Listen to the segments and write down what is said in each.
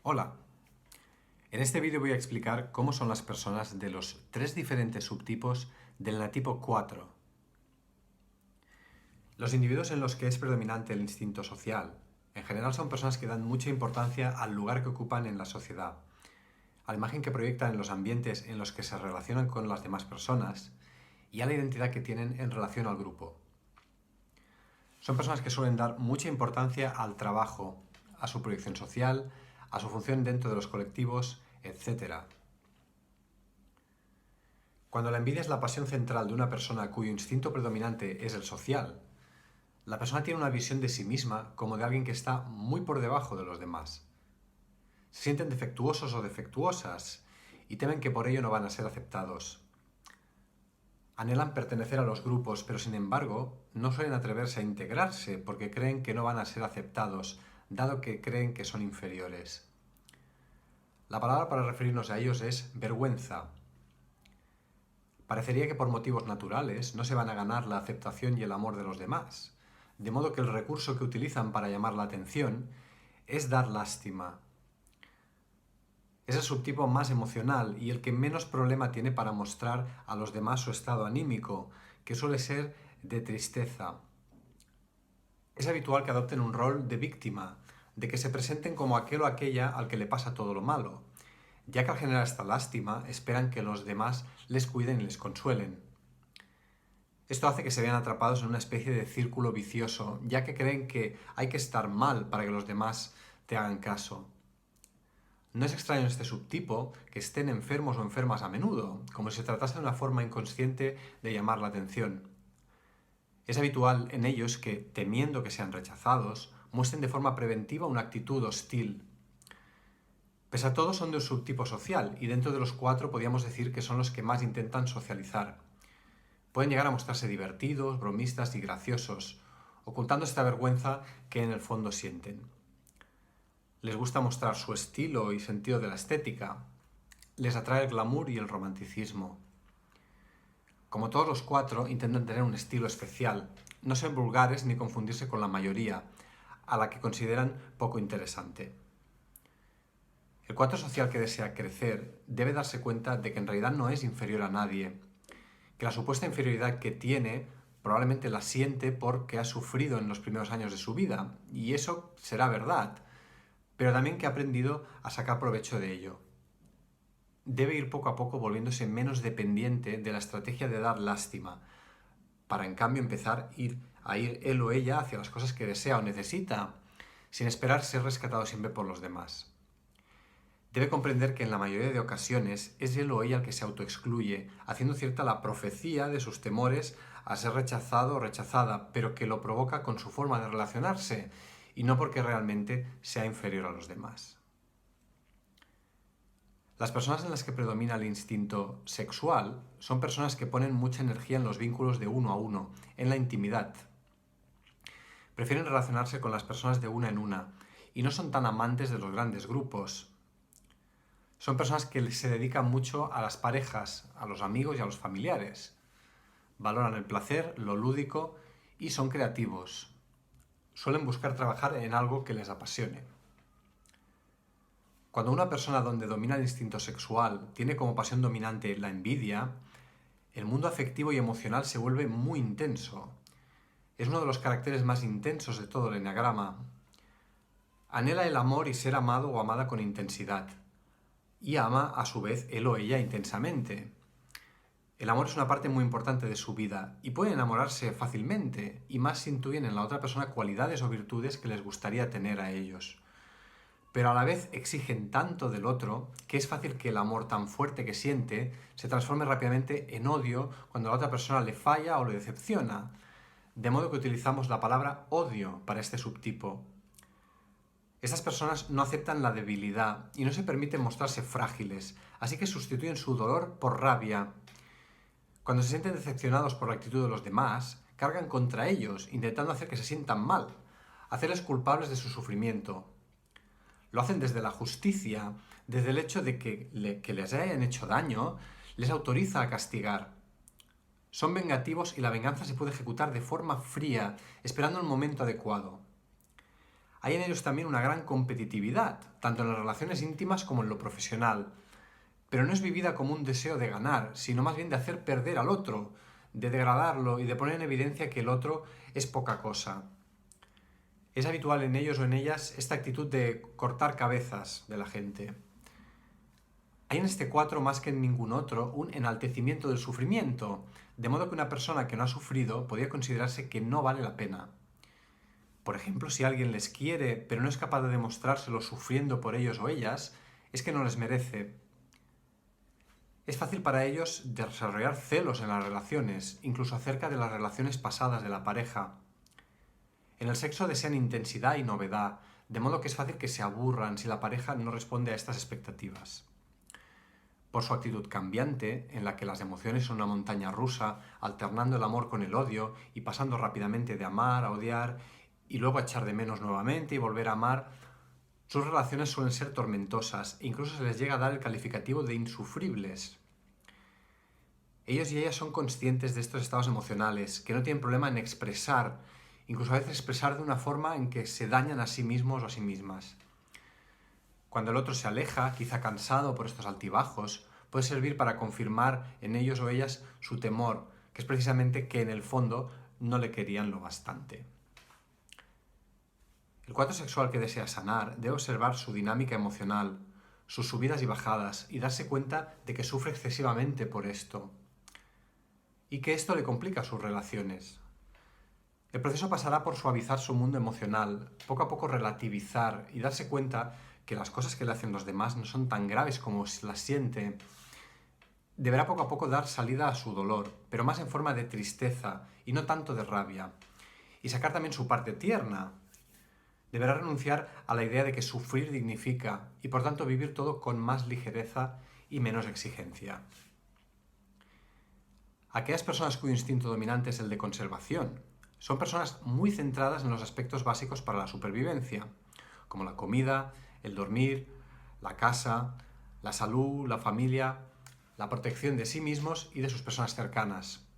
Hola, en este vídeo voy a explicar cómo son las personas de los tres diferentes subtipos del enatipo 4. Los individuos en los que es predominante el instinto social, en general son personas que dan mucha importancia al lugar que ocupan en la sociedad, a la imagen que proyectan en los ambientes en los que se relacionan con las demás personas y a la identidad que tienen en relación al grupo. Son personas que suelen dar mucha importancia al trabajo, a su proyección social, a su función dentro de los colectivos, etc. Cuando la envidia es la pasión central de una persona cuyo instinto predominante es el social, la persona tiene una visión de sí misma como de alguien que está muy por debajo de los demás. Se sienten defectuosos o defectuosas y temen que por ello no van a ser aceptados. Anhelan pertenecer a los grupos, pero sin embargo no suelen atreverse a integrarse porque creen que no van a ser aceptados, dado que creen que son inferiores. La palabra para referirnos a ellos es vergüenza. Parecería que por motivos naturales no se van a ganar la aceptación y el amor de los demás, de modo que el recurso que utilizan para llamar la atención es dar lástima. Es el subtipo más emocional y el que menos problema tiene para mostrar a los demás su estado anímico, que suele ser de tristeza. Es habitual que adopten un rol de víctima, de que se presenten como aquel o aquella al que le pasa todo lo malo, ya que al generar esta lástima esperan que los demás les cuiden y les consuelen. Esto hace que se vean atrapados en una especie de círculo vicioso, ya que creen que hay que estar mal para que los demás te hagan caso. No es extraño en este subtipo que estén enfermos o enfermas a menudo, como si se tratase de una forma inconsciente de llamar la atención. Es habitual en ellos que, temiendo que sean rechazados, muestren de forma preventiva una actitud hostil. Pese a todo, son de un subtipo social, y dentro de los 4 podríamos decir que son los que más intentan socializar. Pueden llegar a mostrarse divertidos, bromistas y graciosos, ocultando esta vergüenza que en el fondo sienten. Les gusta mostrar su estilo y sentido de la estética. Les atrae el glamour y el romanticismo. Como todos los 4, intentan tener un estilo especial, no ser vulgares ni confundirse con la mayoría, a la que consideran poco interesante. El 4 social que desea crecer debe darse cuenta de que en realidad no es inferior a nadie, que la supuesta inferioridad que tiene probablemente la siente porque ha sufrido en los primeros años de su vida, y eso será verdad, pero también que ha aprendido a sacar provecho de ello. Debe ir poco a poco volviéndose menos dependiente de la estrategia de dar lástima, para en cambio empezar a ir él o ella hacia las cosas que desea o necesita, sin esperar ser rescatado siempre por los demás. Debe comprender que en la mayoría de ocasiones es él o ella el que se autoexcluye, haciendo cierta la profecía de sus temores a ser rechazado o rechazada, pero que lo provoca con su forma de relacionarse, y no porque realmente sea inferior a los demás. Las personas en las que predomina el instinto sexual son personas que ponen mucha energía en los vínculos de uno a uno, en la intimidad. Prefieren relacionarse con las personas de una en una, y no son tan amantes de los grandes grupos. Son personas que se dedican mucho a las parejas, a los amigos y a los familiares. Valoran el placer, lo lúdico y son creativos. Suelen buscar trabajar en algo que les apasione. Cuando una persona donde domina el instinto sexual tiene como pasión dominante la envidia, el mundo afectivo y emocional se vuelve muy intenso. Es uno de los caracteres más intensos de todo el eneagrama. Anhela el amor y ser amado o amada con intensidad. Y ama, a su vez, él o ella intensamente. El amor es una parte muy importante de su vida y pueden enamorarse fácilmente, y más si intuyen en la otra persona cualidades o virtudes que les gustaría tener a ellos. Pero a la vez exigen tanto del otro que es fácil que el amor tan fuerte que siente se transforme rápidamente en odio cuando la otra persona le falla o le decepciona, de modo que utilizamos la palabra odio para este subtipo. Estas personas no aceptan la debilidad y no se permiten mostrarse frágiles, así que sustituyen su dolor por rabia. Cuando se sienten decepcionados por la actitud de los demás, cargan contra ellos, intentando hacer que se sientan mal, hacerles culpables de su sufrimiento. Lo hacen desde la justicia, desde el hecho de que les hayan hecho daño, les autoriza a castigar. Son vengativos y la venganza se puede ejecutar de forma fría, esperando el momento adecuado. Hay en ellos también una gran competitividad, tanto en las relaciones íntimas como en lo profesional, pero no es vivida como un deseo de ganar, sino más bien de hacer perder al otro, de degradarlo y de poner en evidencia que el otro es poca cosa. Es habitual en ellos o en ellas esta actitud de cortar cabezas de la gente. Hay en este cuadro más que en ningún otro un enaltecimiento del sufrimiento, de modo que una persona que no ha sufrido podría considerarse que no vale la pena. Por ejemplo, si alguien les quiere pero no es capaz de demostrárselo sufriendo por ellos o ellas, es que no les merece. Es fácil para ellos desarrollar celos en las relaciones, incluso acerca de las relaciones pasadas de la pareja. En el sexo desean intensidad y novedad, de modo que es fácil que se aburran si la pareja no responde a estas expectativas. Por su actitud cambiante, en la que las emociones son una montaña rusa, alternando el amor con el odio y pasando rápidamente de amar a odiar y luego a echar de menos nuevamente y volver a amar, sus relaciones suelen ser tormentosas e incluso se les llega a dar el calificativo de insufribles. Ellos y ellas son conscientes de estos estados emocionales, que no tienen problema en expresar, incluso a veces expresar de una forma en que se dañan a sí mismos o a sí mismas. Cuando el otro se aleja, quizá cansado por estos altibajos, puede servir para confirmar en ellos o ellas su temor, que es precisamente que en el fondo no le querían lo bastante. El cuadro sexual que desea sanar debe observar su dinámica emocional, sus subidas y bajadas, y darse cuenta de que sufre excesivamente por esto, y que esto le complica sus relaciones. El proceso pasará por suavizar su mundo emocional, poco a poco relativizar y darse cuenta que las cosas que le hacen los demás no son tan graves como las siente. Deberá poco a poco dar salida a su dolor, pero más en forma de tristeza y no tanto de rabia. Y sacar también su parte tierna. Deberá renunciar a la idea de que sufrir dignifica y por tanto vivir todo con más ligereza y menos exigencia. Aquellas personas cuyo instinto dominante es el de conservación son personas muy centradas en los aspectos básicos para la supervivencia, como la comida, el dormir, la casa, la salud, la familia, la protección de sí mismos y de sus personas cercanas.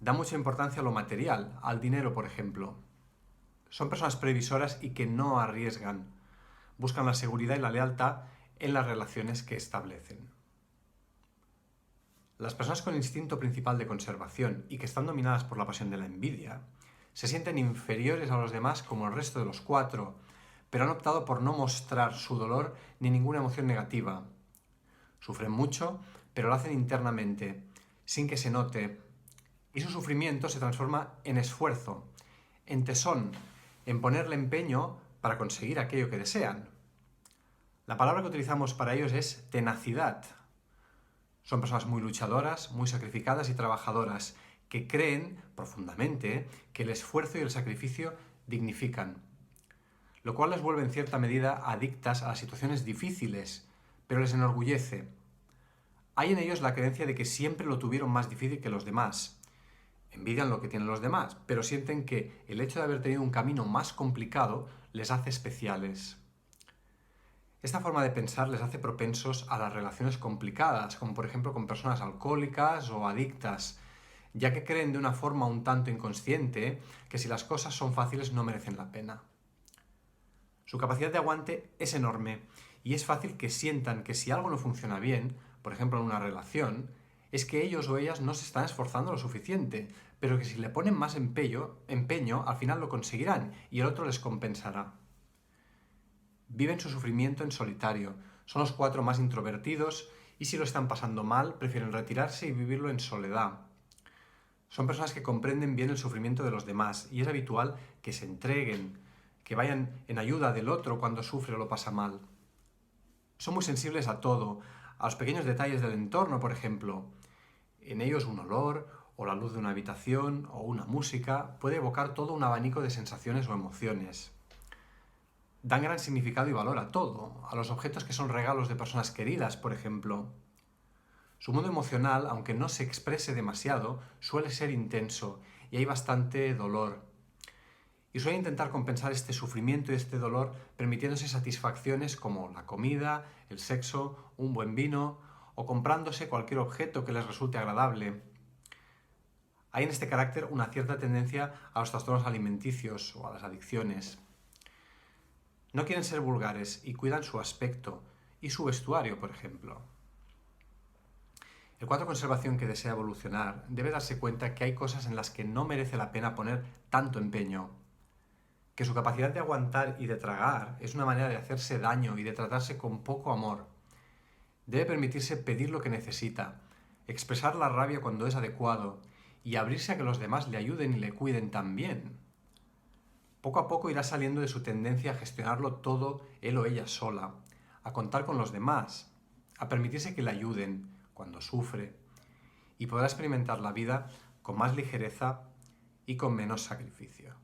Da mucha importancia a lo material, al dinero, por ejemplo. Son personas previsoras y que no arriesgan. Buscan la seguridad y la lealtad en las relaciones que establecen. Las personas con instinto principal de conservación y que están dominadas por la pasión de la envidia se sienten inferiores a los demás como el resto de los cuatro, pero han optado por no mostrar su dolor ni ninguna emoción negativa. Sufren mucho, pero lo hacen internamente, sin que se note, y su sufrimiento se transforma en esfuerzo, en tesón, en ponerle empeño para conseguir aquello que desean. La palabra que utilizamos para ellos es tenacidad. Son personas muy luchadoras, muy sacrificadas y trabajadoras, que creen profundamente que el esfuerzo y el sacrificio dignifican, lo cual les vuelve en cierta medida adictas a las situaciones difíciles, pero les enorgullece. Hay en ellos la creencia de que siempre lo tuvieron más difícil que los demás. Envidian lo que tienen los demás, pero sienten que el hecho de haber tenido un camino más complicado les hace especiales. Esta forma de pensar les hace propensos a las relaciones complicadas, como por ejemplo con personas alcohólicas o adictas, ya que creen de una forma un tanto inconsciente que si las cosas son fáciles no merecen la pena. Su capacidad de aguante es enorme y es fácil que sientan que si algo no funciona bien, por ejemplo en una relación, es que ellos o ellas no se están esforzando lo suficiente, pero que si le ponen más empeño, al final lo conseguirán y el otro les compensará. Viven su sufrimiento en solitario, son los cuatro más introvertidos y si lo están pasando mal, prefieren retirarse y vivirlo en soledad. Son personas que comprenden bien el sufrimiento de los demás y es habitual que se entreguen, que vayan en ayuda del otro cuando sufre o lo pasa mal. Son muy sensibles a todo, a los pequeños detalles del entorno, por ejemplo. En ellos un olor, o la luz de una habitación, o una música, puede evocar todo un abanico de sensaciones o emociones. Dan gran significado y valor a todo, a los objetos que son regalos de personas queridas, por ejemplo. Su mundo emocional, aunque no se exprese demasiado, suele ser intenso y hay bastante dolor. Y suele intentar compensar este sufrimiento y este dolor permitiéndose satisfacciones como la comida, el sexo, un buen vino o comprándose cualquier objeto que les resulte agradable. Hay en este carácter una cierta tendencia a los trastornos alimenticios o a las adicciones. No quieren ser vulgares y cuidan su aspecto y su vestuario, por ejemplo. El cuadro conservación que desea evolucionar debe darse cuenta que hay cosas en las que no merece la pena poner tanto empeño, que su capacidad de aguantar y de tragar es una manera de hacerse daño y de tratarse con poco amor. Debe permitirse pedir lo que necesita, expresar la rabia cuando es adecuado y abrirse a que los demás le ayuden y le cuiden también. Poco a poco irá saliendo de su tendencia a gestionarlo todo él o ella sola, a contar con los demás, a permitirse que le ayuden cuando sufre, y podrá experimentar la vida con más ligereza y con menos sacrificio.